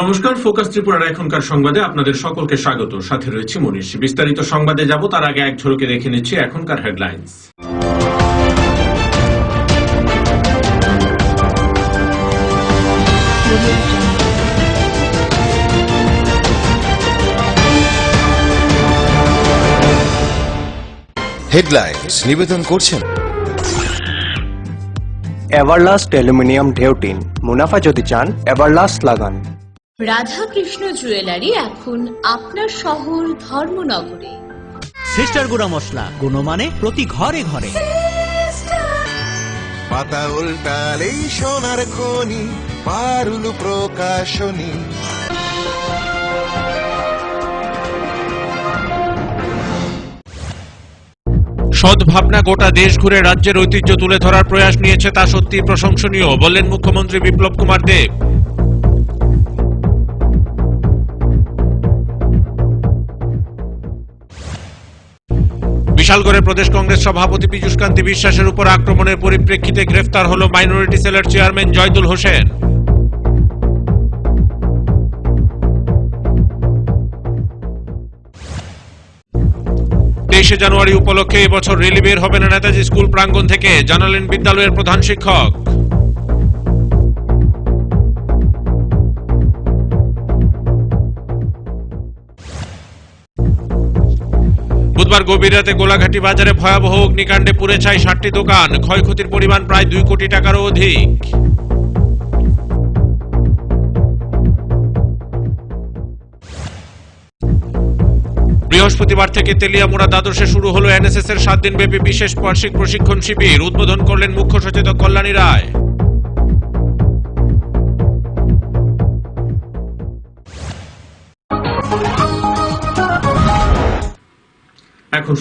নমস্কার, ফোকাস ত্রিপুরার এখনকার সংবাদে আপনাদের সকলকে স্বাগত। সাথে রয়েছে মনীষ। বিস্তারিত সংবাদে যাব তার আগে এক ঝলকে দেখে নিচ্ছি এখনকার হেডলাইন্স। হেডলাইন্স নিবেদন করছেন এভারলাস্ট অ্যালুমিনিয়াম ঢেউটিন। মুনাফা যদি চান এভারলাস্ট লাগান। রাধাকৃষ্ণ জুয়েলারি এখন আপনার শহর ধর্মনগরে। সিস্টার গুঁড়া মশলা, গুণমানে প্রতি ঘরে ঘরে। পাতা উল্টালেই সোনার খনি, পারুল প্রকাশনী। সদ্ভাবনা গোটা দেশ ঘুরে রাজ্যের ঐতিহ্য তুলে ধরার প্রয়াস নিয়েছে, তা সত্যি প্রশংসনীয় বললেন মুখ্যমন্ত্রী বিপ্লব কুমার দেব। বিশালগড়ে প্রদেশ কংগ্রেস সভাপতি পীযূষ কান্তি বিশ্বাসের উপর আক্রমণের পরিপ্রেক্ষিতে গ্রেফতার হল মাইনরিটি সেলের চেয়ারম্যান জয়দুল হোসেন। জানুয়ারি উপলক্ষে এবছর রেলি বের হবে না নেতাজি স্কুল প্রাঙ্গণ থেকে, জানালেন বিদ্যালয়ের প্রধান শিক্ষক। বুধবার গভীর রাতে গোলাঘাটি বাজারে ভয়াবহ অগ্নিকাণ্ডে পুড়ে ছাই 60টি দোকান, ক্ষয়ক্ষতির পরিমাণ প্রায় 2 কোটি টাকারও অধিক। বৃহস্পতিবার থেকে তেলিয়ামুড়া দ্বাদশে শুরু হলো এনএসএস এর 7 দিনব্যাপী বিশেষ বার্ষিক প্রশিক্ষণ শিবির, উদ্বোধন করলেন মুখ্য সচেতক কল্যাণী রায়।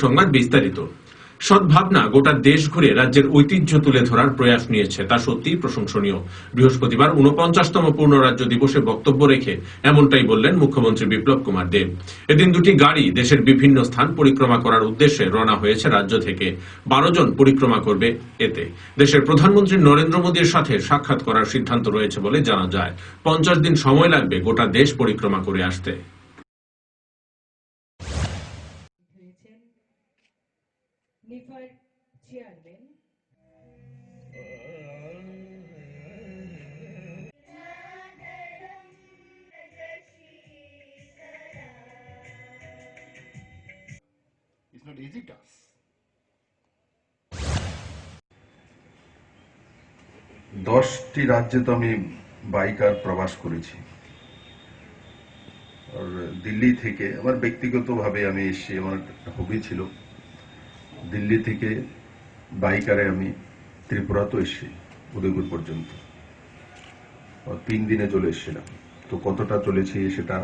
সংবাদ বিস্তারিত। সদ্ভাবনা গোটা দেশ ঘুরে রাজ্যের ঐতিহ্য তুলে ধরার প্রয়াস নিয়েছে, তা সত্যিই প্রশংসনীয়। বৃহস্পতিবার 49তম পূর্ণ রাজ্য দিবসে বক্তব্য রেখে এমনটাই বললেন মুখ্যমন্ত্রী বিপ্লব কুমার দেব। এদিন দুটি গাড়ি দেশের বিভিন্ন স্থান পরিক্রমা করার উদ্দেশ্যে রওনা হয়েছে রাজ্য থেকে। 12 জন পরিক্রমা করবে এতে। দেশের প্রধানমন্ত্রী নরেন্দ্র মোদীর সাথে সাক্ষাৎ করার সিদ্ধান্ত রয়েছে বলে জানা যায়। 50 দিন সময় লাগবে গোটা দেশ পরিক্রমা করে আসতে। Chairman It's not easy task. 10টি রাজ্যে তো আমি বাইকার প্রবাস করেছি। আর দিল্লি থেকে আমার ব্যক্তিগতভাবে আমি এসেছি, আমার একটা হবি ছিল। দিল্লি থেকে বাইকারে আমি ত্রিপুরা তো এসেছি, উদয়পুর পর্যন্ত 3 দিনে চলে এসেছিলাম। তো কতটা চলেছি সেটা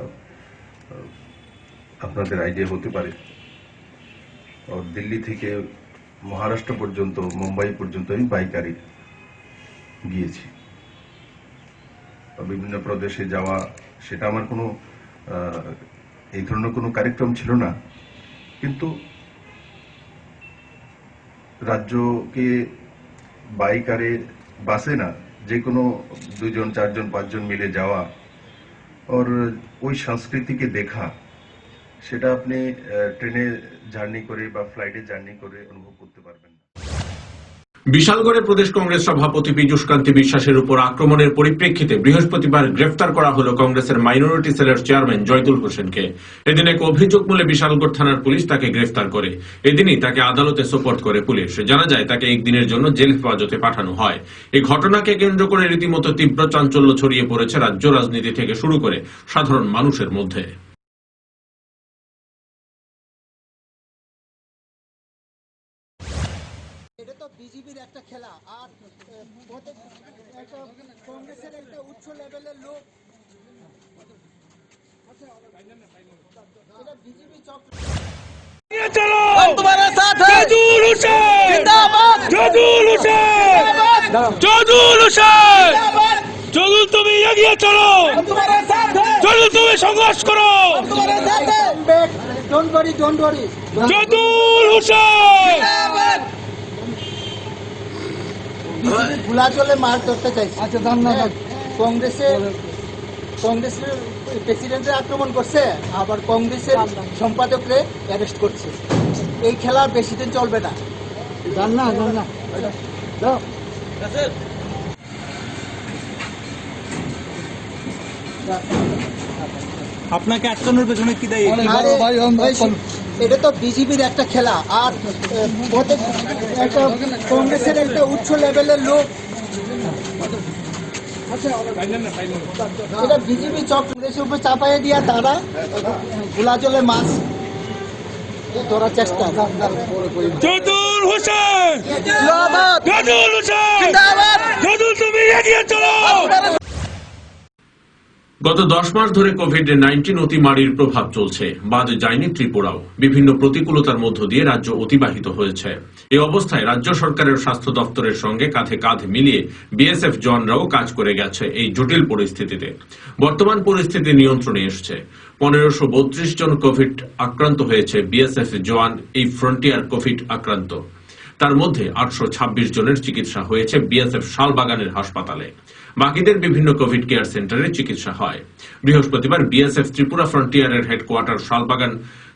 আপনাদের আইডিয়া হতে পারে। দিল্লি থেকে মহারাষ্ট্র পর্যন্ত, মুম্বাই পর্যন্ত আমি বাইকারে গিয়েছি। বিভিন্ন প্রদেশে যাওয়া সেটা আমার কোনো এই ধরনের কোনো কার্যক্রম ছিল না, কিন্তু রাজ্যকে বাইকারে, বাসে না, যে কোনো 2 জন 4 জন 5 জন মিলে যাওয়া আর ওই সংস্কৃতিকে দেখা, সেটা আপনি ট্রেনে জার্নি করে বা ফ্লাইটে জার্নি করে অনুভব করতে পারবেন না। বিশালগড়ে প্রদেশ কংগ্রেস সভাপতি পীযূষ কান্তি বিশ্বাসের উপর আক্রমণের পরিপ্রেক্ষিতে বৃহস্পতিবার গ্রেফতার করা হলো কংগ্রেসের মাইনরিটি সেলের চেয়ারম্যান জয়দুল হোসেনকে। এদিন এক অভিযোগ মূলে বিশালগড় থানার পুলিশ তাকে গ্রেফতার করে। এদিনই তাকে আদালতে সোপর্দ করে পুলিশ। জানা যায় তাকে 1 দিনের জন্য জেল হেফাজতে পাঠানো হয়। এই ঘটনাকে কেন্দ্র করে রীতিমতো তীব্র চাঞ্চল্য ছড়িয়ে পড়েছে রাজ্য রাজনীতি থেকে শুরু করে সাধারণ মানুষের মধ্যে। এটা তো বিজেপির একটা খেলা, আর একটা কংগ্রেসের একটা উচ্চ লেভেলের লোক, এটা বিজেপি চক্র। তুমি এগিয়ে চলো, তুমি সংঘর্ষ করো। Don't worry, don't worry. Joydul Hossain ভুলা চলে মার ধরতে চাইছে। আচ্ছা, কংগ্রেসের কংগ্রেসের প্রেসিডেন্টের আক্রমণ করছে, আবার কংগ্রেসের সম্পাদকরে অ্যারেস্ট করছে। এই খেলা বেশি দিন চলবে না। জান না যাও। আপনাকে আটকানোর পেছনে কি দায়ী? আরে ভাই, এটা তো বিজেপির একটা খেলা, আর প্রত্যেক একটা কংগ্রেসের একটা উচ্চ লেভেলের লোক, এটা বিজেপি কংগ্রেসের উপর চাপাইয়ে দিয়া তারা গোলা জলে মাছ ধরার চেষ্টা। জদুল হোসেন, জদুল হোসেন, জদুল তুমি এগিয়ে চলো। গত 10 মাস ধরে কোভিড-19 অতিমারির প্রভাব চলছে। বাদ যায়নি ত্রিপুরাও। বিভিন্ন প্রতিকূলতার মধ্য দিয়ে রাজ্য অতিবাহিত হয়েছে। এই অবস্থায় রাজ্য সরকারের স্বাস্থ্য দপ্তরের সঙ্গে কাঁধে কাঁধ মিলিয়ে বিএসএফ জওয়ানরাও কাজ করে গেছে এই জটিল পরিস্থিতিতে। বর্তমান পরিস্থিতি নিয়ন্ত্রণে এসছে। 1532 জন কোভিড আক্রান্ত হয়েছে বিএসএফ জওয়ান এই ফ্রন্টিয়ার কোভিড আক্রান্ত। তার মধ্যে 826 জনের চিকিৎসা হয়েছে বিএসএফ শালবাগানের হাসপাতালে। বাকিদের বিভিন্ন কোভিড কেয়ার সেন্টারে চিকিৎসা হয়। বৃহস্পতিবার বিএসএফ ত্রিপুরা ফ্রন্টিয়ারের হেডকোয়ার্টার শালবাগান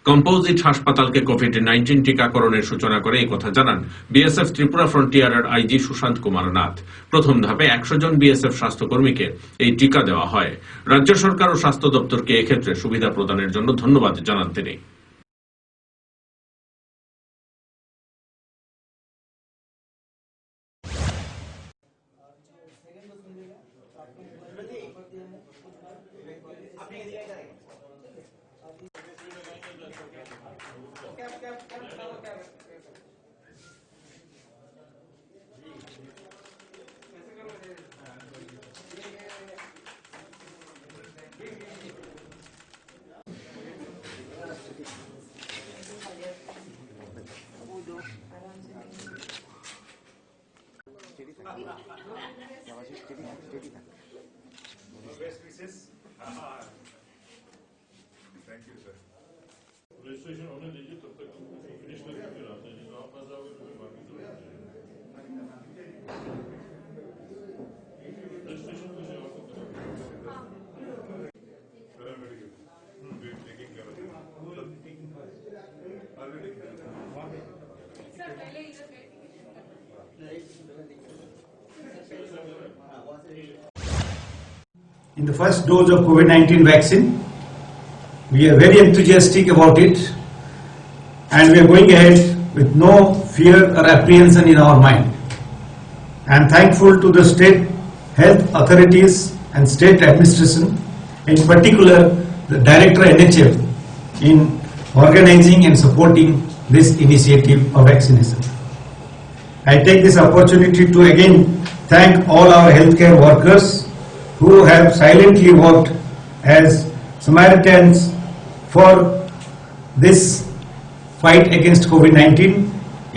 কম্পোজিট হাসপাতালকে কোভিড-19 টিকাকরণের সূচনা করে এই কথা জানান বিএসএফ ত্রিপুরা ফ্রন্টিয়ারের আইজি সুশান্ত কুমার নাথ। প্রথম ধাপে 100 জন বিএসএফ স্বাস্থ্যকর্মীকে এই টিকা দেওয়া হয়। রাজ্য সরকার ও স্বাস্থ্য দপ্তরকে এক্ষেত্রে সুবিধা প্রদানের জন্য ধন্যবাদ জানান তিনি। In the first dose of COVID-19 vaccine, we are very enthusiastic about it, and we are going ahead with no fear or apprehension in our mind. I am thankful to the state health authorities and state administration, in particular the Director NHF, in organizing and supporting this initiative of vaccination. I take this opportunity to again thank all our healthcare workers who have silently worked as Samaritans for this fight against COVID-19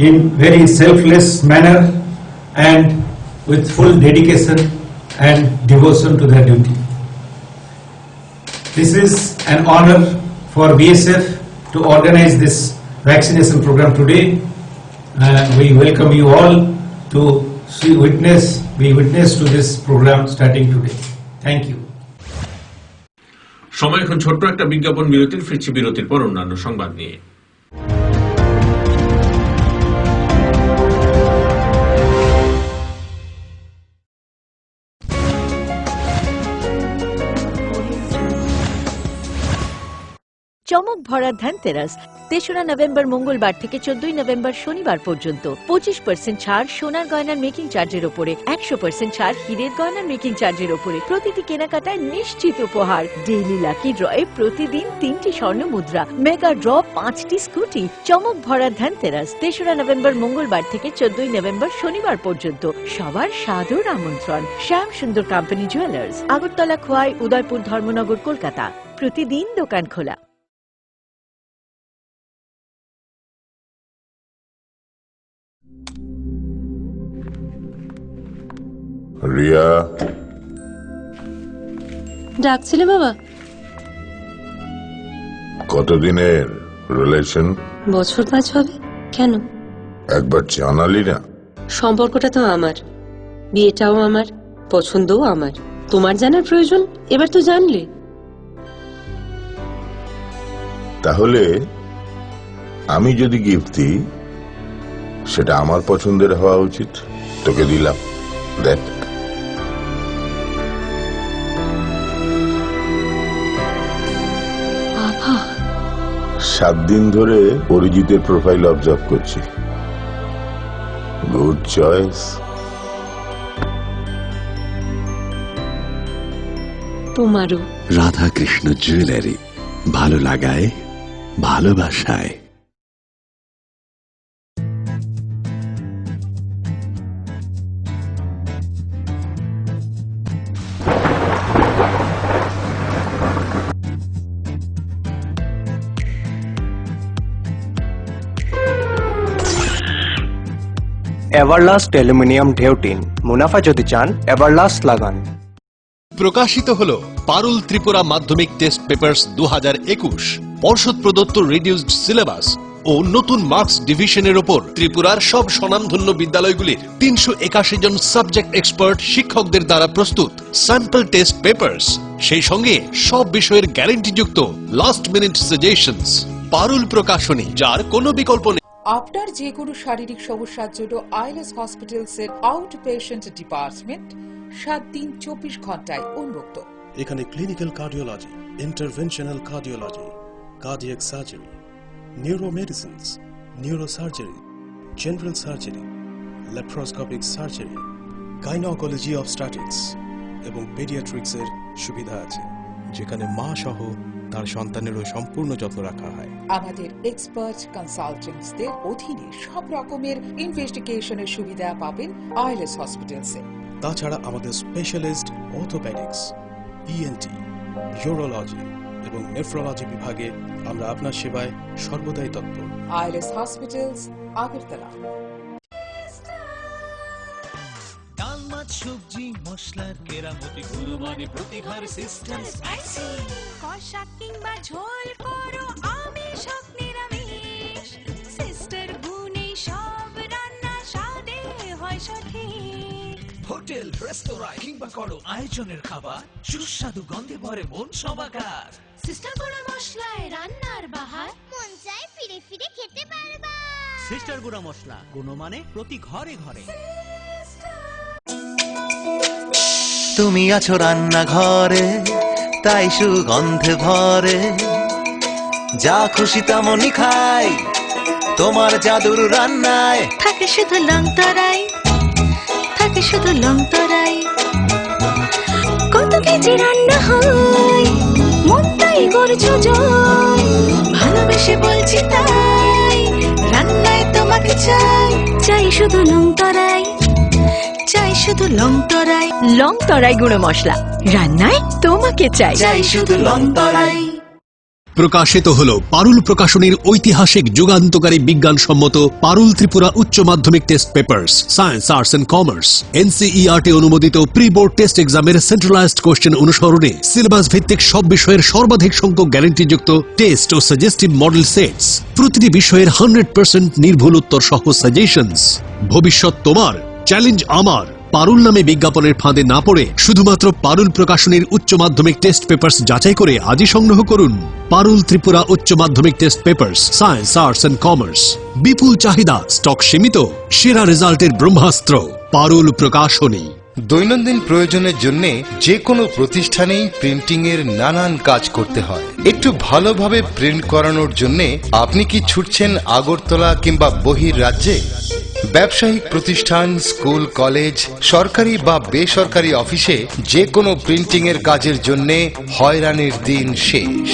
in very selfless manner and with full dedication and devotion to their duty. This is an honor for BSF to organize this vaccination program today. We welcome you all to be witness to this program starting today. Thank you. সময় এখন ছোট্ট একটা বিজ্ঞাপন বিরতির। ফিরছি বিরতির পর অন্যান্য সংবাদ নিয়ে। চমক ভরা ধনতেরাস ৩রা নভেম্বর মঙ্গলবার থেকে ১৪ই নভেম্বর শনিবার পর্যন্ত 25% ছাড় সোনার গয়নার মেকিং চার্জের উপরে, 100% ছাড় হীরের গয়নার মেকিং চার্জের উপরে। প্রতিটি কেনাকাটায় নিশ্চিত উপহার। ডেইলি লাকি ড্রয়ে প্রতিদিন 3টি স্বর্ণ মুদ্রা, মেগা ড্র 5টি স্কুটি। চমক ভরা ধনতেরাস ৩রা নভেম্বর মঙ্গলবার থেকে 14ই নভেম্বর শনিবার পর্যন্ত। সবার সাদর আমন্ত্রণ। শ্যাম সুন্দর কোম্পানি জুয়েলার্স, আগরতলা, খোয়াই, উদয়পুর, ধর্মনগর, কলকাতা। প্রতিদিন দোকান খোলা। রিয়া, ডাকছিলে বাবা? কতদিনের রিলেশন? বছর 5 হবে। কেন? একবার জানালি না? সম্পর্কটা তো আমার, বিয়েটাও আমার, পছন্দও আমার। তোমার জানার প্রয়োজন এবার তো জানলে। তাহলে আমি যদি গিফট দিই সেটা আমার পছন্দের হওয়া উচিত। তোকে দিলাম, দেখ। বাবা, 7 দিন ধরে অরিজিতের প্রোফাইল অবজার্ভ করছি। Good choice. তোমারও। রাধাকৃষ্ণ জুয়েলারি, ভালো লাগায় ভালোবাসায়। এভারলাস্ট অ্যালুমিনিয়াম ঢেউ টিন, মুনাফা যদি চান এভারলাস্ট লাগান। প্রকাশিত হল পারুল ত্রিপুরা মাধ্যমিক টেস্ট পেপার্স 2021, পর্ষদ প্রদত্ত রিডিউসড সিলেবাস ও নতুন মার্কস ডিভিশনের ওপর ত্রিপুরার সব স্বনামধন্য বিদ্যালয়গুলির 381 জন সাবজেক্ট এক্সপার্ট শিক্ষকদের দ্বারা প্রস্তুত স্যাম্পল টেস্ট পেপার্স, সেই সঙ্গে সব বিষয়ের গ্যারান্টিযুক্ত লাস্ট মিনিট সাজেশনস। পারুল প্রকাশনী, যার কোনো বিকল্প নেই। আপনার যে কোনো শারীরিক সমস্যার জন্য আইএলএস হসপিটালস এর আউট পেশেন্ট ডিপার্টমেন্ট 7 দিন 24 ঘন্টায় উন্মুক্ত। এখানে clinical cardiology, interventional cardiology, cardiac surgery, neuromedicines, neurosurgery, general surgery, laparoscopic surgery, gynaecology obstetrics এবং পেডিয়াট্রিক্সের সুবিধা আছে, যেখানে মা সহ তার সন্তানেরও সম্পূর্ণ যত্ন রাখা হয়। আমাদের এক্সপার্ট কনসালটেন্টসদের অধীনে সব রকমের ইনভেস্টিগেশনের সুবিধা পাবেন আইএলএস হসপিটালসে। তাছাড়া আমাদের স্পেশালিস্ট অর্থোপেডিক্স, ইএনটি, ইউরোলজি এবং নেফ্রোলজি বিভাগে আমরা আপনার সেবায় সর্বদাই তৎপর। ILS hospitals, Agartala. ডাল, মাছ, সবজি, মশলার কেরামতি, গুণমানে প্রতি ঘর সিস্টেম। কষা কিংবা ঝোল করো আমিষ হোক নিরামিষ, সিস্টার গুণে সব রান্না স্বাদে হয় সঠিক। হোটেল, রেস্তোরাঁ কিংবা করো আয়োজনের খাবার, সুস্বাদু গন্ধে ভরে মন সবাকার। সিস্টার গুঁড়া মশলায় রান্নার বাহার, মন চায় ফিরে ফিরে খেতে পারবা। সিস্টার গুঁড়া মশলা, গুণমানে প্রতি ঘরে ঘরে। তুমি আছো রান্নাঘরে, তাই সুগন্ধে ভরে, যা খুশি তেমনই খাই তোমার জাদুর রান্নায়। থাকে শুধু লং তরাই, থাকে শুধু লং তরাই, কত কেজি রান্না হয় মন তাই করছো জয়। ভালোবেসে বলছি তাই, রান্নায় তোমাকে চাই, চাই শুধু লং তরাই, চাই শুধু লং তরাই। লং তরাই গুঁড়ো মশলা, রান্নায় তোমাকে চাই, চাই শুধু লং তরাই। প্রকাশিত হল পারুল প্রকাশনীর ঐতিহাসিক যুগান্তকারী বিজ্ঞানসম্মত পারুল ত্রিপুরা উচ্চ মাধ্যমিক test papers, science, arts and commerce, NCERT অনুমোদিত প্রি বোর্ড টেস্ট এক্সামের সেন্ট্রালাইজড কোশ্চেন অনুসরণে সিলেবাস ভিত্তিক সব বিষয়ের সর্বাধিক সংখ্যক গ্যারান্টিযুক্ত টেস্ট ও সাজেস্টিভ মডেল সেটস, প্রতিটি বিষয়ের 100% নির্ভুল উত্তর সহ সাজেশনস। ভবিষ্যৎ তোমার, চ্যালেঞ্জ আমার। পারুল নামে বিজ্ঞাপনের ফাঁদে না পড়ে শুধুমাত্র পারুল প্রকাশনীর উচ্চ মাধ্যমিক টেস্ট পেপার্স যাচাই করে আজই সংগ্রহ করুন। পারুল ত্রিপুরা উচ্চ মাধ্যমিক test papers, science, arts and commerce. বিপুল চাহিদা, স্টক সীমিত, সেরা রেজাল্টের ব্রহ্মাস্ত্র, পারুল প্রকাশনী। দৈনন্দিন প্রয়োজনের জন্য যে কোনো প্রতিষ্ঠানেই প্রিন্টিং এর নানান কাজ করতে হয়। একটু ভালোভাবে প্রিন্ট করানোর জন্য আপনি কি ছুটছেন আগরতলা কিংবা বহির রাজ্যে? ব্যবসায়িক প্রতিষ্ঠান, স্কুল, কলেজ, সরকারি বা বেসরকারি অফিসে যে কোনো প্রিন্টিং এর কাজের জন্য হয়রানির দিন শেষ।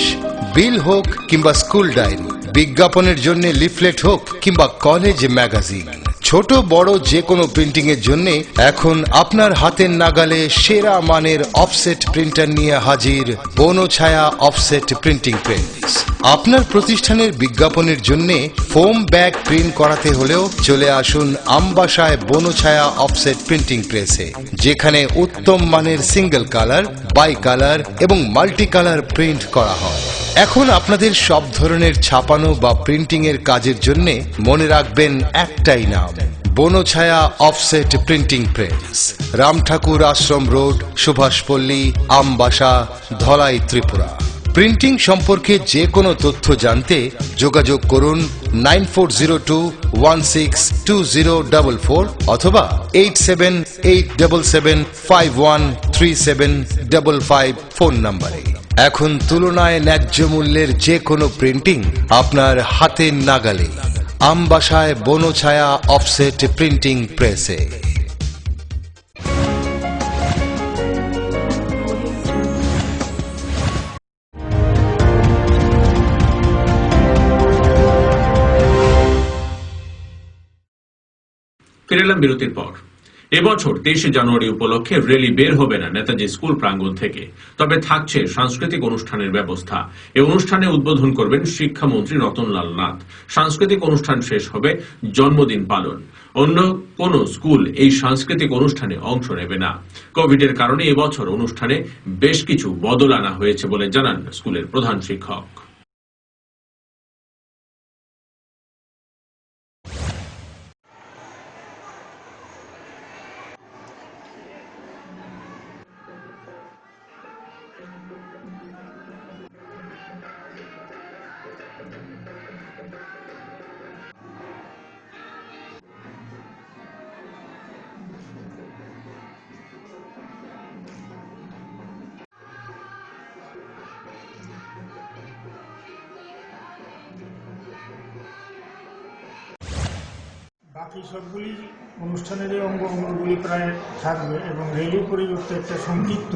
বিল হোক কিংবা স্কুল ডায়েরি, বিজ্ঞাপনের জন্য লিফলেট হোক কিংবা কলেজ ম্যাগাজিন, ছোট বড় যে কোনো প্রিন্টিং এর জন্য এখন আপনার হাতের নাগালে সেরা মানের অফসেট প্রিন্টার নিয়ে হাজির বনছায়া অফসেট প্রিন্টিং প্রেস। আপনার প্রতিষ্ঠানের বিজ্ঞাপনের জন্য ফোম ব্যাগ প্রিন্ট করাতে হলেও চলে আসুন আমবাসায় বনছায়া অফসেট প্রিন্টিং প্রেসে, যেখানে উত্তম মানের সিঙ্গেল কালার, বাই কালার এবং মাল্টি কালার প্রিন্ট করা হয়। এখন আপনাদের সব ধরনের ছাপানো বা প্রিন্টিং এর কাজের জন্য মনে রাখবেন একটাই নাম, Banchhaya offset printing press, Ram Thakur Ashram road, Subhashpalli, Ambassa, Dhalai, Tripura. Printing সম্পর্কে যে কোনো তথ্য জানতে যোগাযোগ করুন 9402162044 অথবা 8787751375 ফোন নম্বরে। এখন তুলনায় ন্যায্য মূল্যের যে কোনো প্রিন্টিং আপনার হাতের নাগালে। আমবাসায় বনছায়া অফসেট প্রিন্টিং প্রেসে। ফিরে এলাম বিরতির পর। এবছর 23শে জানুয়ারি উপলক্ষে র্যালি বের হবে না নেতাজি স্কুল প্রাঙ্গণ থেকে, তবে থাকছে সাংস্কৃতিক অনুষ্ঠানের ব্যবস্থা। এই অনুষ্ঠানে উদ্বোধন করবেন শিক্ষামন্ত্রী রতনলাল নাথ। সাংস্কৃতিক অনুষ্ঠান শেষ হবে জন্মদিন পালন। অন্য কোন স্কুল এই সাংস্কৃতিক অনুষ্ঠানে অংশ নেবে না। কোভিডের কারণে এবছর অনুষ্ঠানে বেশ কিছু বদল আনা হয়েছে বলে জানান স্কুলের প্রধান শিক্ষক। বাকি সবগুলি অনুষ্ঠানেরই অঙ্গগুলি প্রায় থাকবে এবং র্যালির পরিবর্তে একটা সংক্ষিপ্ত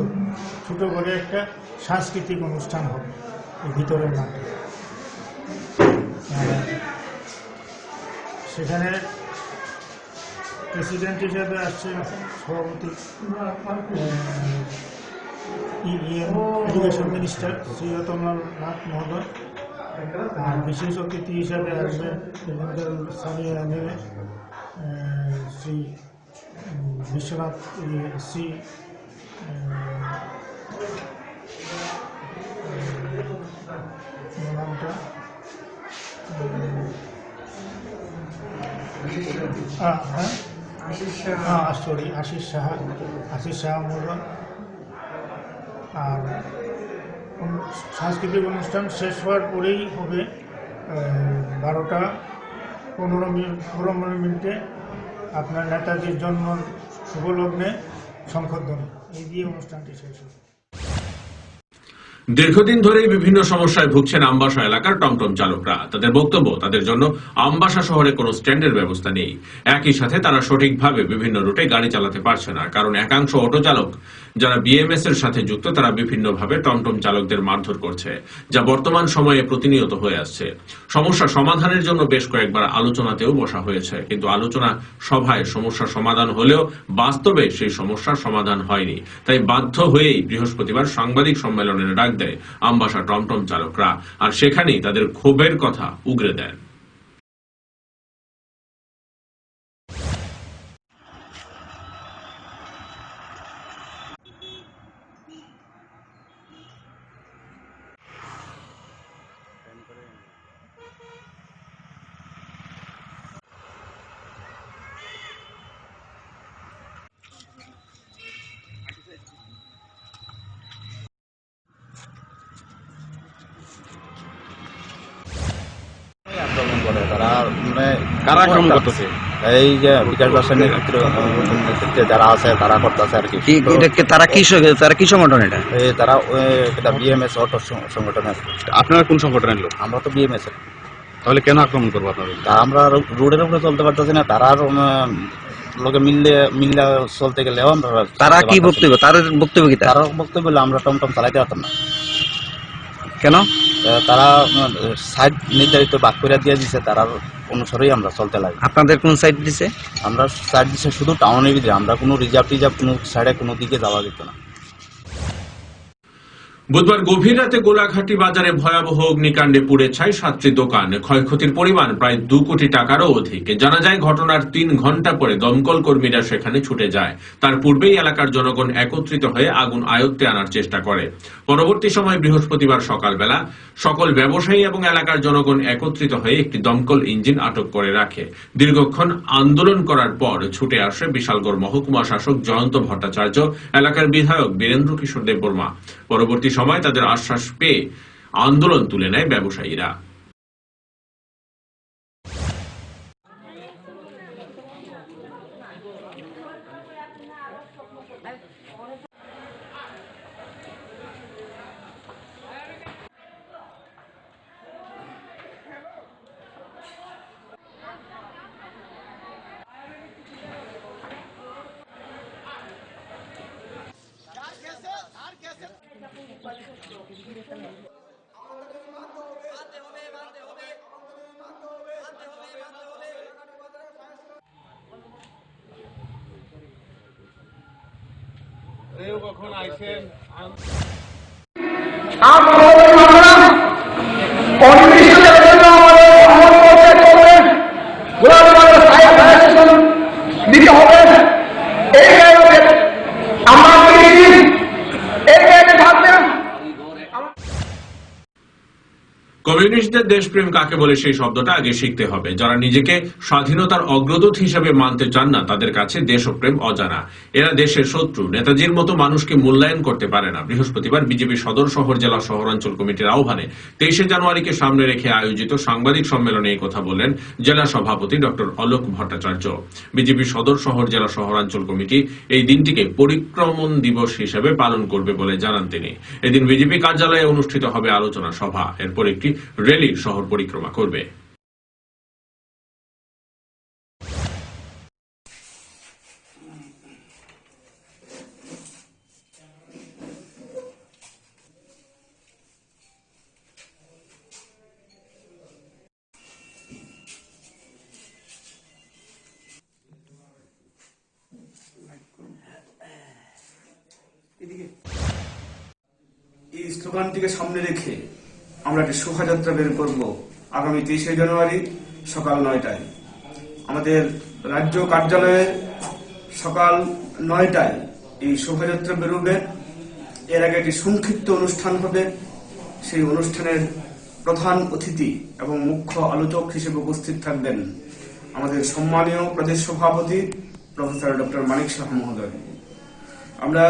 ছোট করে একটা সাংস্কৃতিক অনুষ্ঠান হবে এই ভিতরের মাঠে। সেখানে প্রেসিডেন্ট হিসেবে আসছে সভাপতি এডুকেশন মিনিস্টার শ্রী রতনলাল নাথ মহোদয়, আর বিশেষ অতিথি হিসাবে আসবে স্থানীয় এমএলএ শ্রী বিশ্বনাথ শ্রী নামটা আশিস সাহা মহোদয়। আর সাংস্কৃতিক অনুষ্ঠান শেষ হওয়ার পরেই হবে 12টা 15 মিনিটে আপনার নেতাজির জন্ম শুভলগ্নে শঙ্খধ্বনি, এই দিয়ে অনুষ্ঠানটি শেষ হবে। দীর্ঘদিন ধরেই বিভিন্ন সমস্যায় ভুগছেন আমবাসা এলাকার টমটম চালকরা। তাদের বক্তব্য, তাদের জন্য আমবাসা শহরে কোনো স্ট্যান্ডের ব্যবস্থা নেই। একই সাথে তারা সঠিকভাবে বিভিন্ন রুটে গাড়ি চালাতে পারছে না, কারণ একাংশ অটো চালক যারা বিএমএস এর সাথে যুক্ত তারা বিভিন্নভাবে টমটম চালকদের মারধর করছে, যা বর্তমান সময়ে প্রতিনিয়ত হয়ে আসছে। সমস্যা সমাধানের জন্য বেশ কয়েকবার আলোচনাতেও বসা হয়েছে, কিন্তু আলোচনা সভায় সমস্যা সমাধান হলেও বাস্তবে সেই সমস্যার সমাধান হয়নি। তাই বাধ্য হয়েই বৃহস্পতিবার সাংবাদিক সম্মেলনের ডাক দেয় আমবাসা টমটম চালকরা, আর সেখানেই তাদের ক্ষোভের কথা উগরে দেন। কারা আক্রমণ করতেছে? এই যে বিকাশ বাসের নেতৃত্বে যারা আছে তারা করতেছে আর কি। তারা কি সংগঠন? তারা বিএমএস অটো সংগঠন। আপনারা কোন সংগঠনের লোক? আমরা তো বিএমএস। তাহলে কেন আক্রমণ করবো আপনাদের? আমরা রোডের উপরে চলতে পারতেছি না, তারা লোকে মিললে চলতে গেলেও আমরা। তারা কি বক্তব্য? তার বক্তব্য কি? তার বক্তব্য হলো আমরা টমটম চালাইতে পারতাম না। কেন? তারা সাইড নির্ধারিত ভাগ করে দিয়ে দিচ্ছে, তারা অনুসারেই আমরা চলতে লাগে। আপনাদের কোন সাইড দিছে? আমরা সাইড দিচ্ছে শুধু টাউনের ভিতরে, আমরা কোনো রিজার্ভ কোনো সাইডে কোনো দিকে যাওয়া যেত না। বুধবার গভীর রাতে গোলাঘাটি বাজারে ভয়াবহ অগ্নিকাণ্ডে পুড়ে ছাই 7টি দোকান। ক্ষয়ক্ষতির পরিমাণ প্রায় 2 কোটি টাকারও অধিক। জানা যায় ঘটনার 3 ঘন্টা পরে দমকল কর্মীরা সেখানে ছুটে যায়। তার পূর্বেই এলাকার জনগণ একত্রিত হয়ে আগুন আয়ত্তে আনার চেষ্টা করে। পরবর্তী সময় বৃহস্পতিবার সকালবেলা সকল ব্যবসায়ী এবং এলাকার জনগণ একত্রিত হয়ে একটি দমকল ইঞ্জিন আটক করে রাখে। দীর্ঘক্ষণ আন্দোলন করার পর ছুটে আসে বিশালগড় মহকুমা শাসক জয়ন্ত ভট্টাচার্য, এলাকার বিধায়ক বীরেন্দ্র কিশোর দেববর্মা। পরবর্তী সময় তাদের আশ্বাস পেয়ে আন্দোলন তুলে নেয় ব্যবসায়ীরা। কখন আইছেন দিতে হবে। এই জায়গাতে আমরা এই জায়গায় থাকবে। কমিউনিস্টদের দেশপ্রেম কাকে বলে সেই শব্দটা আগে শিখতে হবে। যারা নিজেকে স্বাধীনতার অগ্রদূত হিসেবে মানতে চান না, তাদের কাছে দেশপ্রেম অজানা। এরা দেশের শত্রু। নেতাজির মতো মানুষকে মূল্যায়ন করতে পারে না। বৃহস্পতিবার বিজেপি সদর শহর জেলা শহরাঞ্চল কমিটির আহ্বানে 23 জানুয়ারিকে সামনে রেখে আয়োজিত সাংবাদিক সম্মেলনে এই কথা বলেন জেলা সভাপতি ডক্টর অলোক ভট্টাচার্য। বিজেপি সদর শহর জেলা শহরাঞ্চল কমিটি এই দিনটিকে পরিক্রমণ দিবস হিসেবে পালন করবে বলে জানান তিনি। এদিন বিজেপি কার্যালয়ে অনুষ্ঠিত হবে আলোচনা সভা। এরপর একটি র্যালি শহর পরিক্রমা করবে। এই স্লোগানটিকে সামনে রেখে আমরা একটি শোভাযাত্রা বের করব আগামী 23 জানুয়ারি সকাল 9টায়। আমাদের রাজ্য কার্যালয়ে সকাল 9টায় এই শোভাযাত্রা বেরোবে। এর আগে একটি সংক্ষিপ্ত অনুষ্ঠান হবে। সেই অনুষ্ঠানের প্রধান অতিথি এবং মুখ্য আলোচক হিসেবে উপস্থিত থাকবেন আমাদের সম্মানীয় প্রদেশ সভাপতি প্রফেসর ডক্টর মানিক শাহ মহোদয়। আমরা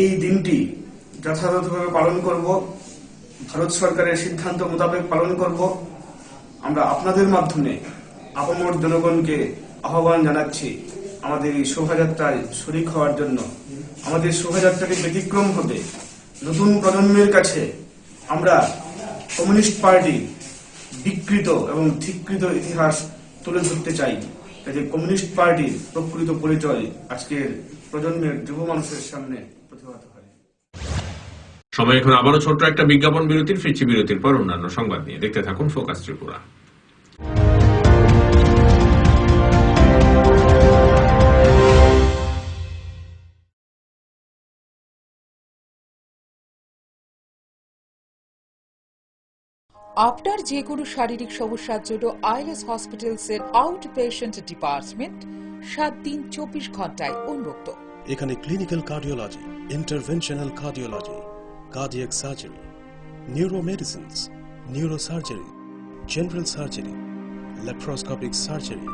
এই দিনটি যথাযথভাবে পালন করব, ভারত সরকারের সিদ্ধান্ত মোতাবেক পালন করব। আমরা আপনাদের মাধ্যমে আপামর জনগণকে আহ্বান জানাচ্ছি আমাদের এই শোভাযাত্রায় শরিক হওয়ার জন্য। আমাদের শোভাযাত্রাটি ব্যতিক্রম হবে। নতুন প্রজন্মের কাছে আমরা কমিউনিস্ট পার্টি বিকৃত এবং ধিকৃত ইতিহাস তুলে ধরতে চাই, যাতে কমিউনিস্ট পার্টির প্রকৃত পরিচয় আজকের প্রজন্মের যুব মানুষের সামনে প্রতিভাত হয়। সময় এখন আবারও ছোট্ট একটা বিজ্ঞাপন বিরতির। ফিরছি বিরতির পর অন্যান্য সংবাদ নিয়ে। দেখতে থাকুন ফোকাস ত্রিপুরা। আপনার যে কোনো শারীরিক সমস্যার জন্য আইএলএস হসপিটালস এর আউট পেশেন্ট ডিপার্টমেন্ট 7 দিন 24 ঘন্টায় উন্মুক্ত। এখানে clinical cardiology, interventional cardiology, cardiac surgery, neuromedicines, neurosurgery, general surgery, laparoscopic surgery,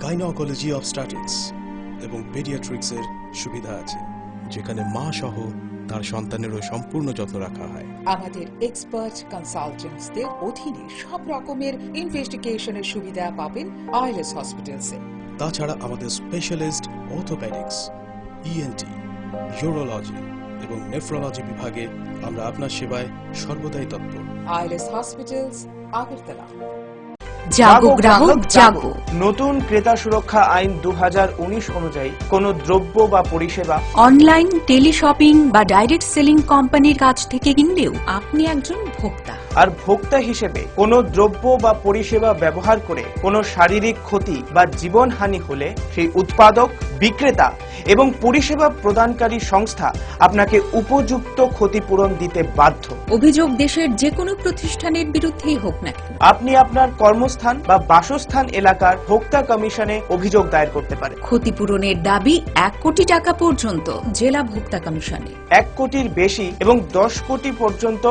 gynaecology obstetrics এবং পেডিয়াট্রিক্সের সুবিধা আছে, যেখানে মা সহ তার সন্তানেরও সম্পূর্ণ যত্ন রাখা হয়। আমাদের এক্সপার্ট কনসালটেন্টসদের অধীনে সব রকমের ইনভেস্টিগেশনের সুবিধা পাবেন আইএলএস হসপিটালসে। তাছাড়া আমাদের স্পেশালিস্ট অর্থোপেডিক্স, ইএনটি, ইউরোলজি এবং নেফ্রোলজি বিভাগে আমরা আপনার সেবায় সর্বদাই তৎপর। ILS hospitals, Agartala. জাগো গ্রাহক জাগো। নতুন ক্রেতা সুরক্ষা আইন 2019 অনুযায়ী কোন দ্রব্য বা পরিষেবা অনলাইন টেলি শপিং বা ডাইরেক্ট সেলিং কোম্পানির কাছ থেকে কিনলেও আপনি একজন ভোক্তা। আর ভোক্তা হিসেবে কোনো দ্রব্য বা পরিষেবা ব্যবহার করে কোনো শারীরিক ক্ষতি বা জীবনহানি হলে সেই উৎপাদক বিক্রেতা এবং পরিষেবা প্রদানকারী সংস্থা আপনাকে উপযুক্ত ক্ষতিপূরণ দিতে বাধ্য। অভিযোগ দেশের যে কোনো প্রতিষ্ঠানের বিরুদ্ধেই হোক না কেন। আপনি আপনার কর্মস্থান বা বাসস্থান এলাকার ভোক্তা কমিশনে অভিযোগ দায়ের করতে পারেন। ক্ষতিপূরণের দাবি 1 কোটি টাকা পর্যন্ত জেলা ভোক্তা কমিশনে, 1 কোটির বেশি এবং 10 কোটি পর্যন্ত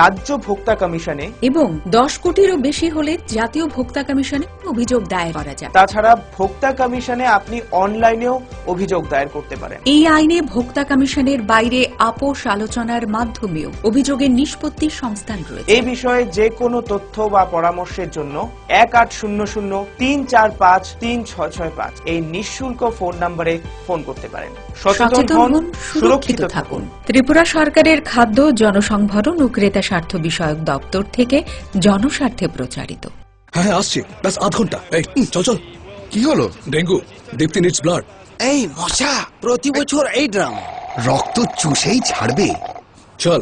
রাজ্য ভোক্তা কমিশনে এবং 10 কোটিরও বেশি হলে জাতীয় ভোক্তা কমিশনে অভিযোগ দায়ের করা যায়। তাছাড়া ভোক্তা কমিশনে আপনি অনলাইনেও অভিযোগ দায়ের করতে পারেন। এই আইনে ভোক্তা কমিশনের বাইরে আপোষ আলোচনার মাধ্যমেও অভিযোগের নিষ্পত্তির সংস্থান রয়েছে। এই বিষয়ে যে কোনো তথ্য বা পরামর্শের জন্য 1800-345-3665 এই নিঃশুল্ক ফোন নম্বরে ফোন করতে পারেন। সচেতন হন, সুরক্ষিত থাকুন। ত্রিপুরা সরকারের খাদ্য, জনসংভরণ ও ক্রেতা স্বার্থ বিষয়ক দপ্তর থেকে জনস্বার্থে প্রচারিত। হ্যাঁ আসছে, ব্যাস আধ ঘন্টা। এই চল চল। কি হলো? ডেঙ্গু, দীপ্তি নিডস ব্লাড। এই মশা, প্রতি বছর এই ড্রাম। রক্ত চুষেই ছাড়বে। চল,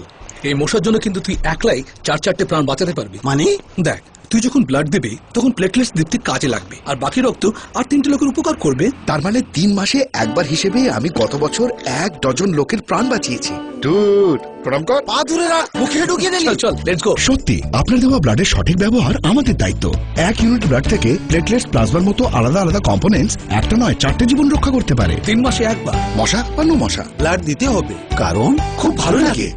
এই মশার জন্য কিন্তু তুই একলাই 4-4টে প্রাণ বাঁচাতে পারবি। মানে দেখ, তুই যখন ব্লাড দিবি তখন প্লেটলেটস দীপ্তি কাজে লাগবে, আর বাকি রক্ত আর 3টে লোকের উপকার করবে। তার মানে 3 মাসে একবার হিসেবে আমি গত বছর 1 ডজন লোকের প্রাণ বাঁচিয়েছি। প্রণাম কর। পা দূরে রাখ, মুখে ঢুকিয়ে দিলি। চল লেটস গো। সত্যি, আপনার দেওয়া ব্লাডের সঠিক ব্যবহার আমাদের দায়িত্ব। 1 ইউনিট ব্লাড থেকে প্লেটলেটস, প্লাজমার মতো আলাদা আলাদা কম্পোনেন্টস একটা নয় 4টে জীবন রক্ষা করতে পারে। 3 মাসে একবার। মশা বা নো মশা, ব্লাড দিতে হবে, কারণ খুব ভালো লাগে।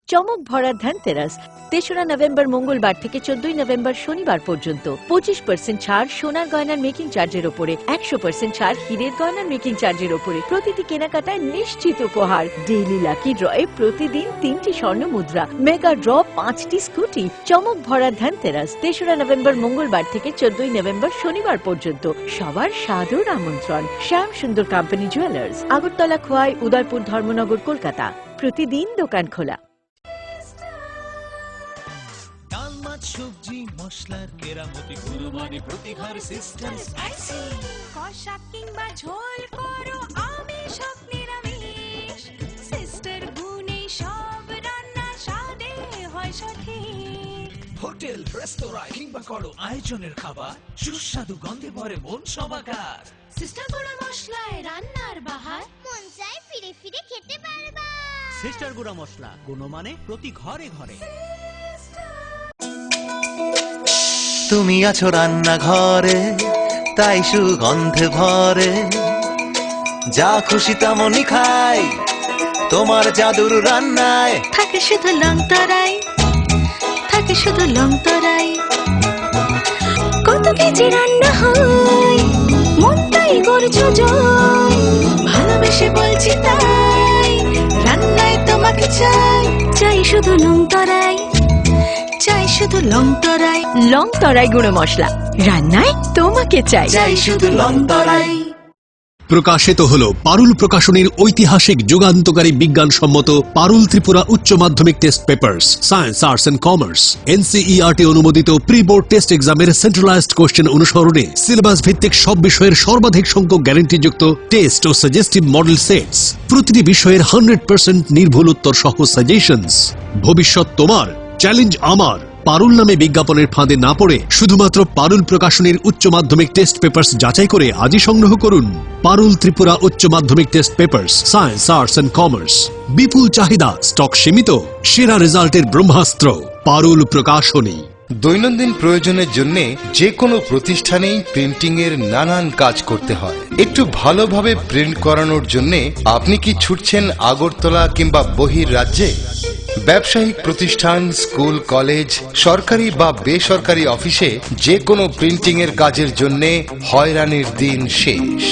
চমক ভরা ধনতেরাস 3রা নভেম্বর মঙ্গলবার থেকে 14ই নভেম্বর শনিবার পর্যন্ত 25% ছাড় সোনার গয়নার মেকিং চার্জের ওপরে, 100% ছাড় হীরের গয়নার মেকিং চার্জের ওপরে। প্রতিটি কেনাকাটায় নিশ্চিত উপহার। ডেইলি লাকি ড্রয়ে প্রতিদিন 3টি স্বর্ণ মুদ্রা, মেগা ড্র 5টি স্কুটি। চমক ভরা ধনতেরাস 3রা নভেম্বর মঙ্গলবার থেকে 14ই নভেম্বর শনিবার পর্যন্ত। সবার সাদর আমন্ত্রণ। শ্যাম সুন্দর কোম্পানি জুয়েলার্স, আগরতলা, খোয়াই, উদয়পুর, ধর্মনগর, কলকাতা। প্রতিদিন দোকান খোলা। সবজি মশলার কেরামতি গুরুমানি প্রতি ঘর সিস্টেম স্পাইসি। কষা কিংবা ঝোল করো আমিষ হোক নিরামিষ, সিস্টার গুণে সব রান্না স্বাদে হয় সঠিক। হোটেল, রেস্তোরাঁ কিংবা করো আয়োজনের খাবার, সুস্বাদু গন্ধে ভরে মন সবাকার। সিস্টার গুঁড়া মশলায় রান্নার বাহার, মন চাই ফিরে ফিরে খেতে পারবা। সিস্টার গুঁড়া মশলা, গুণমানে প্রতি ঘরে ঘরে। তুমি আছো রান্নাঘরে, তাই সুগন্ধে ভরে, যা খুশি তেমনই খাই, তোমার জাদুর রান্নায় থাকে শুধু লং তরাই, থাকে শুধু লং তরাই। কত কেজি রান্না হয়, মনটাই করছো জয়। ভালোবেসে বলছি তাই, রান্নায় তোমাকে চাই, চাই শুধু লং তরাই, চাই শুধু লং তরাই। লং তরাই গুঁড়ো মশলা, রান্নায় তোমাকে চাই, চাই শুধু লং তরাই। প্রকাশিত হলো পারুল প্রকাশনীর ঐতিহাসিক যুগান্তকারী বিজ্ঞানসম্মত পারুল ত্রিপুরা উচ্চ মাধ্যমিক test papers, science, arts and commerce, NCERT অনুমোদিত প্রি বোর্ড টেস্ট এক্সামের সেন্ট্রালাইজড কোশ্চেন অনুসরণে সিলেবাস ভিত্তিক সব বিষয়ের সর্বাধিক সংখ্যক গ্যারান্টিযুক্ত টেস্ট ও সাজেস্টিভ মডেল সেটস, প্রতিটি বিষয়ের 100% নির্ভুল উত্তর সহ সাজেশনস। ভবিষ্যৎ তোমার, চ্যালেঞ্জ আমার। পারুল নামে বিজ্ঞাপনের ফাঁদে না পড়ে শুধুমাত্র পারুল প্রকাশনীর উচ্চ মাধ্যমিক টেস্ট পেপার্স যাচাই করে আজই সংগ্রহ করুন। পারুল ত্রিপুরা উচ্চ মাধ্যমিক test papers, science, arts and commerce. বিপুল চাহিদা, স্টক সীমিত, সেরা রেজাল্টের ব্রহ্মাস্ত্র পারুল প্রকাশনী। দৈনন্দিন প্রয়োজনের জন্য যে কোনো প্রতিষ্ঠানেই প্রিন্টিং এর নানান কাজ করতে হয়। একটু ভালোভাবে প্রিন্ট করানোর জন্য আপনি কি ছুটছেন আগরতলা কিংবা বহির রাজ্যে? ব্যবসায়িক প্রতিষ্ঠান, স্কুল, কলেজ, সরকারি বা বেসরকারি অফিসে যে কোনো প্রিন্টিং এর কাজের জন্য হয়রানির দিন শেষ।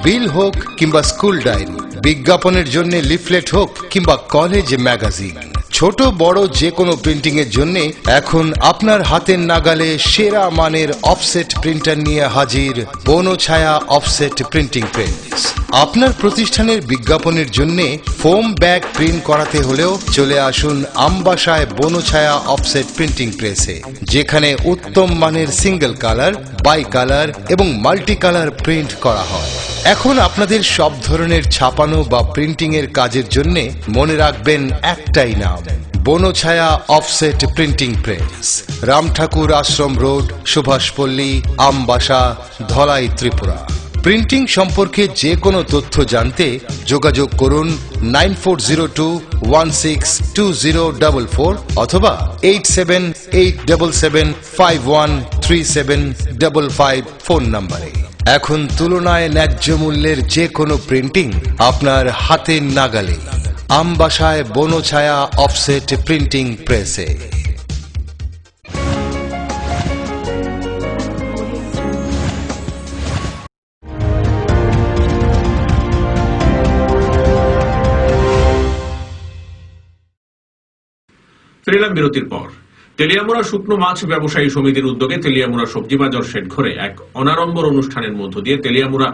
বিল হোক কিংবা স্কুল ডায়েরি, বিজ্ঞাপনের জন্য লিফলেট হোক কিংবা কলেজ ম্যাগাজিন, ছোট বড় যে কোনো প্রিন্টিং এর জন্য এখন আপনার হাতের নাগালে সেরা মানের অফসেট প্রিন্টার নিয়ে হাজির বনছায়া অফসেট প্রিন্টিং প্রেস। আপনার প্রতিষ্ঠানের বিজ্ঞাপনের জন্য ফোম ব্যাগ প্রিন্ট করাতে হলেও চলে আসুন আমবাসায় বনছায়া অফসেট প্রিন্টিং প্রেসে, যেখানে উত্তম মানের সিঙ্গেল কালার, বাই কালার এবং মাল্টি কালার প্রিন্ট করা হয়। এখন আপনাদের সব ধরনের ছাপানো বা প্রিন্টিং এর কাজের জন্য মনে রাখবেন একটাই নাম, Banchhaya offset printing press, Ram Thakur Ashram road, Subhashpalli, Ambassa, Dhalai, Tripura. Printing সম্পর্কে যে কোনো তথ্য জানতে যোগাযোগ করুন 9402162044 অথবা 8787751375 ফোন নম্বরে। এখন তুলনায় ন্যায্য মূল্যের যে কোনো প্রিন্টিং আপনার হাতের নাগালে। আমবাসায় বনছায়া অফসেট প্রিন্টিং প্রেসে। ফিরলাম বিরতির পর। তেলিয়ামুড়া শুকনো মাছ ব্যবসায়ী সমিতির উদ্যোগে তেলিয়ামুড়া সবজি বাজার শেড ঘরে এক অনাড়ম্বর অনুষ্ঠানের মধ্য দিয়ে তেলিয়ামুড়া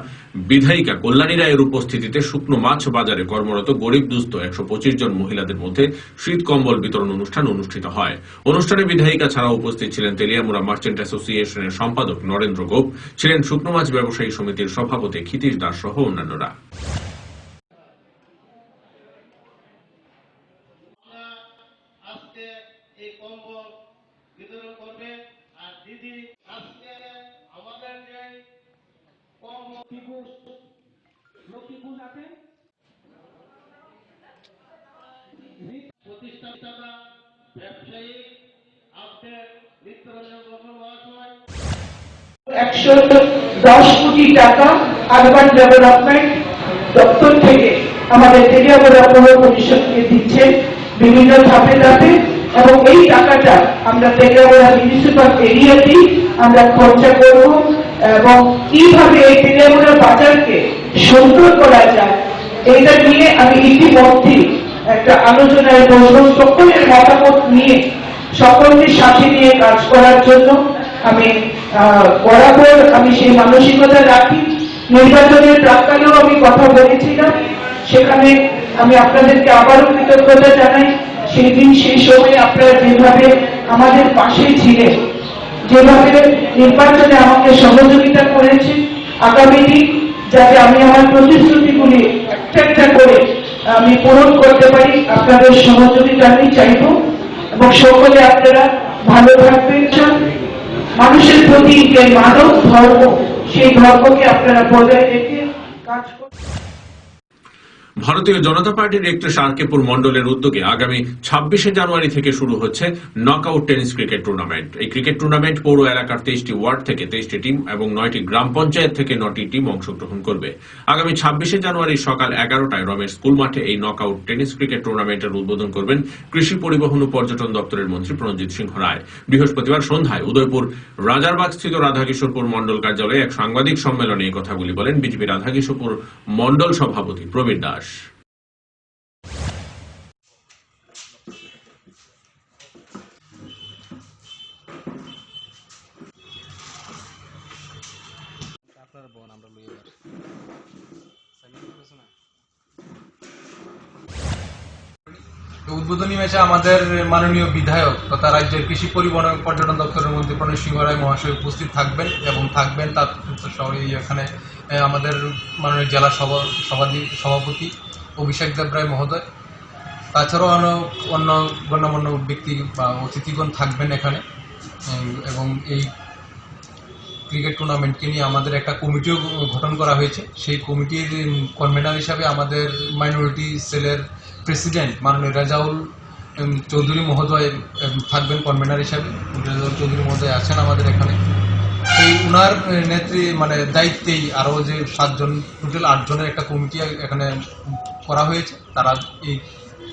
বিধায়িকা কল্যাণী রায়ের উপস্থিতিতে শুকনো মাছ বাজারে কর্মরত গরিব দুস্থ 125 জন মহিলাদের মধ্যে শীত কম্বল বিতরণ অনুষ্ঠান অনুষ্ঠিত হয়। অনুষ্ঠানে বিধায়িকা ছাড়াও উপস্থিত ছিলেন তেলিয়ামুড়া মার্চেন্ট অ্যাসোসিয়েশনের সম্পাদক নরেন্দ্র গোপ, ছিলেন শুকনো মাছ ব্যবসায়ী সমিতির সভাপতি ক্ষিতীশ দাস সহ অন্যান্যরা। $110 কোটি আরবান ডেভেলপমেন্ট দপ্তর থেকে আমাদের তেলিয়ামুড়া পৌর পরিষদকে দিচ্ছে বিভিন্ন ধাপে ধাপে, এবং এই টাকাটা আমরা তেলিয়ামুড়া মিউনিসিপাল এরিয়াতেই আমরা খরচা করব এবং কিভাবে এই তেলিয়ামুড়া বাজারকে সুন্দর করা যায় এইটা নিয়ে আমি ইতিমধ্যে একটা আলোচনায় বসবো। সকলের মতামত নিয়ে সকলকে সাথে নিয়ে কাজ করার জন্য আমি বরাবর আমি সেই মানসিকতা রাখি। নির্বাচনের প্রাক্কালেও আমি কথা বলেছিলাম, সেখানে আমি আপনাদেরকে আবারও কৃতজ্ঞতা জানাই। সেই দিন সেই সময় আপনারা যেভাবে আমাদের পাশে ছিলেন, যেভাবে নির্বাচনে আমাকে সহযোগিতা করেছে, আগামী দিন যাতে আমি আমার প্রতিশ্রুতিগুলি একটা একটা করে আমি পূরণ করতে পারি, আপনাদের সহযোগিতা আমি চাইব। এবং সকলে আপনারা ভালো থাকবেন। মানুষের প্রতি যে মানব ধর্ম, সেই ধর্মকে আপনারা বজায় রেখে কাজ করবেন। ভারতীয় জনতা পার্টির একটি সার্কেপুর মন্ডলের উদ্যোগে আগামী 26শে জানুয়ারি থেকে শুরু হচ্ছে নকআউট টেনিস ক্রিকেট টুর্নামেন্ট। এই ক্রিকেট টুর্নামেন্ট পৌর এলাকার 23টি ওয়ার্ড থেকে 23টি টিম এবং 9টি গ্রাম পঞ্চায়েত থেকে 9টি টিম অংশগ্রহণ করবে। আগামী 26শে জানুয়ারি সকাল 11টায় রমেশ স্কুল মাঠে এই নকআউট টেনিস ক্রিকেট টুর্নামেন্টের উদ্বোধন করবেন কৃষি, পরিবহন ও পর্যটন দপ্তরের মন্ত্রী প্রণজিৎ সিংহ রায়। বৃহস্পতিবার সন্ধ্যায় উদয়পুর রাজারবাগস্থিত রাধাকিশোরপুর মন্ডল কার্যালয়ে এক সাংবাদিক সম্মেলনে এই কথাগুলি বলেন বিজেপি রাধাকিশোরপুর মন্ডল সভাপতি প্রবীর দাস। উদ্বোধনী ম্যাচে আমাদের মাননীয় বিধায়ক তথা রাজ্যের কৃষি, পরিবহন এবং পর্যটন দপ্তরের মন্ত্রী প্রণজিৎ সিংহ রায় মহাশয় উপস্থিত থাকবেন এবং থাকবেন তার সঙ্গে এখানে আমাদের মাননীয় জেলা সভাপতি অভিষেক দেব রায় মহোদয়, তাছাড়াও অন্য গণ্যমান্য ব্যক্তি বা অতিথিগণ থাকবেন এখানে। এবং এই ক্রিকেট টুর্নামেন্টকে নিয়ে আমাদের একটা কমিটিও গঠন করা হয়েছে। সেই কমিটির কনভেনার হিসাবে আমাদের মাইনরিটি সেলের প্রেসিডেন্ট মাননীয় রেজাউল চৌধুরী মহোদয় থাকবেন কনভেনার হিসাবে। রেজাউল চৌধুরী মহোদয় আছেন আমাদের এখানে। এই উনার দায়িত্বেই আরও যে 7 জন, টোটাল 8 জনের একটা কমিটি এখানে করা হয়েছে। তারা এই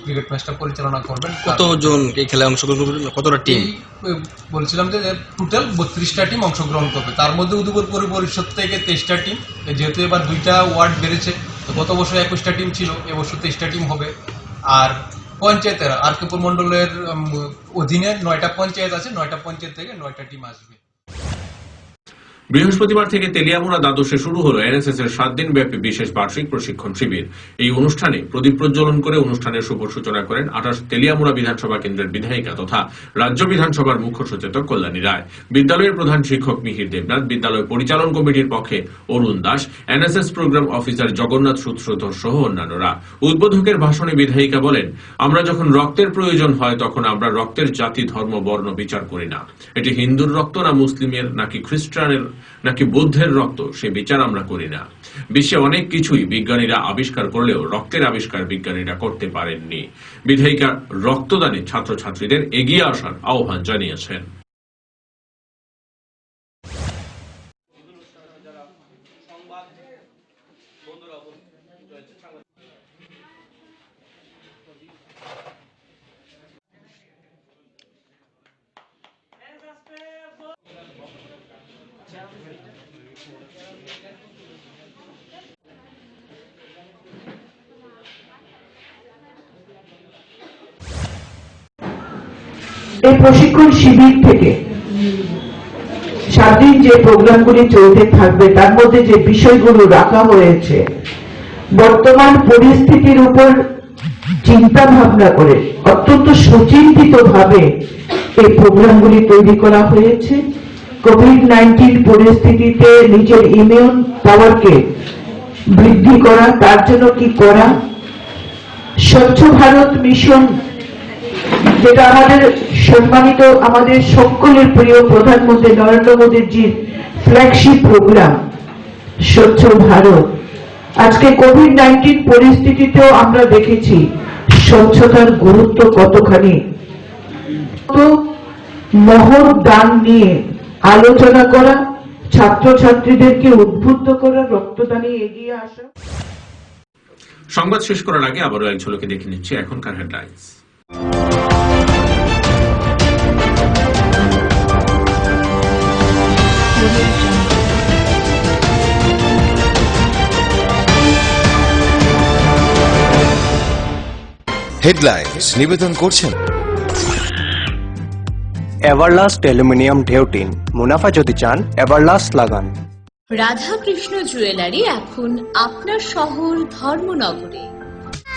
ক্রিকেট ম্যাচটা পরিচালনা করবেন। কতজন এই খেলায় অংশগ্রহণ করবেন, কতটা টিম? বলছিলাম যে টোটাল 32টা টিম অংশগ্রহণ করবে। তার মধ্যে উদয়পুর পৌর পরিষদ থেকে 23টা টিম, যেহেতু এবার 2টা ওয়ার্ড বেড়েছে, তো গত বছর 21টা টিম ছিল, এবছর 23টা টিম হবে। আর পঞ্চায়েতের আরকেপুর মন্ডলের অধীনে 9টা পঞ্চায়েত আছে, 9টা পঞ্চায়েত থেকে 9টা টিম আসবে। বৃহস্পতিবার থেকে তেলিয়ামুড়া দ্বাদশে শুরু হলো এনএসএস এর 7 দিন ব্যাপী বিশেষ বার্ষিক প্রশিক্ষণ শিবির। এই অনুষ্ঠানে প্রদীপ প্রজ্বলন করে অনুষ্ঠানের শুভ সূচনা করেন 28 তেলিয়ামুড়া বিধানসভা কেন্দ্রের বিধায়িকা তথা রাজ্য বিধানসভার মুখ্য সচেতক কল্যাণী রায়, বিদ্যালয়ের প্রধান শিক্ষক মিহির দেবনাথ, বিদ্যালয় পরিচালন কমিটির পক্ষে Arun Das, NSS programme officer Jagannath Sutradhar সহ অন্যান্যরা। উদ্বোধকের ভাষণে বিধায়িকা বলেন, আমরা যখন রক্তের প্রয়োজন হয় তখন আমরা রক্তের জাতি, ধর্ম, বর্ণ বিচার করি না। এটি হিন্দুর রক্ত না মুসলিমের নাকি খ্রিস্টানের নাকি বুদ্ধের রক্ত সে বিচার আমরা করি না। বিশ্বে অনেক কিছুই বিজ্ঞানীরা আবিষ্কার করলেও রক্তের আবিষ্কার বিজ্ঞানীরা করতে পারেননি। বিধায়িকা রক্তদানে ছাত্রছাত্রীদের এগিয়ে আসার আহ্বান জানিয়েছেন। এই প্রশিক্ষণ শিবির থেকে 7 দিন যে প্রোগ্রামগুলি চলতে থাকবে তার মধ্যে যে বিষয়গুলো রাখা হয়েছে, বর্তমান পরিস্থিতির উপর চিন্তা ভাবনা করে অত্যন্ত সুচিন্তিত ভাবে এই প্রোগ্রামগুলি তৈরি করা হয়েছে। কোভিড-19 পরিস্থিতিতে নিজের ইমিউন পাওয়ারকে বৃদ্ধি করা, তার জন্য কি করা, স্বচ্ছ ভারত মিশন যেটা আমাদের সম্মানিত আমাদের সকলের প্রিয় প্রধানমন্ত্রী নরেন্দ্র মোদীজির ফ্ল্যাগশিপ প্রোগ্রাম স্বচ্ছ ভারত। আজকে কোভিড-19 পরিস্থিতিতেও আমরা দেখেছি স্বচ্ছতার গুরুত্ব কতখানি। তো মহৎ দান নিয়ে আলোচনা করা, ছাত্রছাত্রীদেরকে উদ্বুদ্ধ করা, রক্তদানে এগিয়ে আসা। সংবাদ শেষ করার আগে আবারও এক ঝলকে দেখে নিচ্ছি এখনকার হেডলাইন্স। হেডলাইন্স নিবেদন করছেন এভারলাস্ট অ্যালুমিনিয়াম ঢেউ টিন। মুনাফা যদি চান এভারলাস্ট লাগান। রাধাকৃষ্ণ জুয়েলারি এখন আপনার শহর ধর্মনগরে।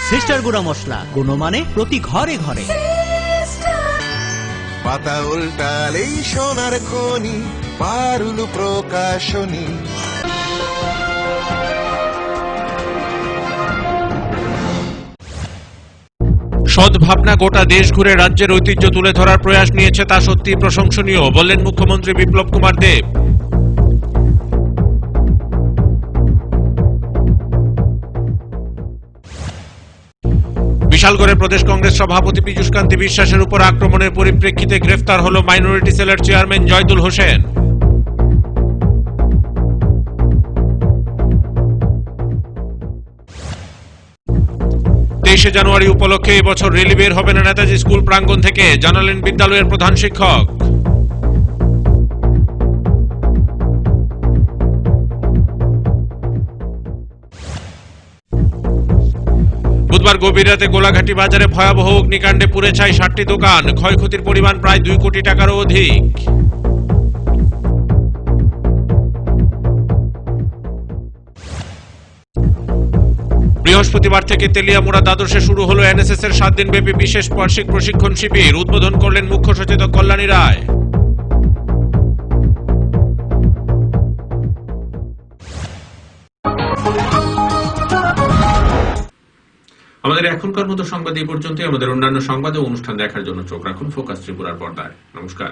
সিস্টার গুঁড়া মশলা, গুণমানে প্রতি ঘরে ঘরে। পাতা উল্টালেই সোনার খনি, পারুল প্রকাশনী। সদ্ভাবনা গোটা দেশ ঘুরে রাজ্যের ঐতিহ্য তুলে ধরার প্রয়াস নিয়েছে, তা সত্যি প্রশংসনীয় বললেন মুখ্যমন্ত্রী বিপ্লব কুমার দেব। বিশালগড়ে প্রদেশ কংগ্রেস সভাপতি পীযূষ কান্তি বিশ্বাসের উপর আক্রমণের পরিপ্রেক্ষিতে গ্রেফতার হল মাইনরিটি সেলের চেয়ারম্যান জয়দুল হোসেন। 23 জানুয়ারি উপলক্ষে এবছর রেলি বের হবে না নেতাজি স্কুল প্রাঙ্গণ থেকে, জানালেন বিদ্যালয়ের প্রধান শিক্ষক। বুধবার গভীর রাতে গোলাঘাটি বাজারে ভয়াবহ অগ্নিকাণ্ডে পুড়ে ছাই 60টি দোকান, ক্ষয়ক্ষতির পরিমাণ প্রায় 2 কোটি টাকারও অধিক। বৃহস্পতিবার থেকে তেলিয়ামুড়া দ্বাদশে শুরু হলো এনএসএস এর 7 দিনব্যাপী বিশেষ বার্ষিক প্রশিক্ষণ শিবির, উদ্বোধন করলেন মুখ্য সচেতক কল্যাণী রায়। আমাদের এখনকার মতো সংবাদ এই পর্যন্তই। আমাদের অন্যান্য সংবাদ ও অনুষ্ঠান দেখার জন্য চোখ রাখুন ফোকাস ত্রিপুরার পর্দায়। নমস্কার।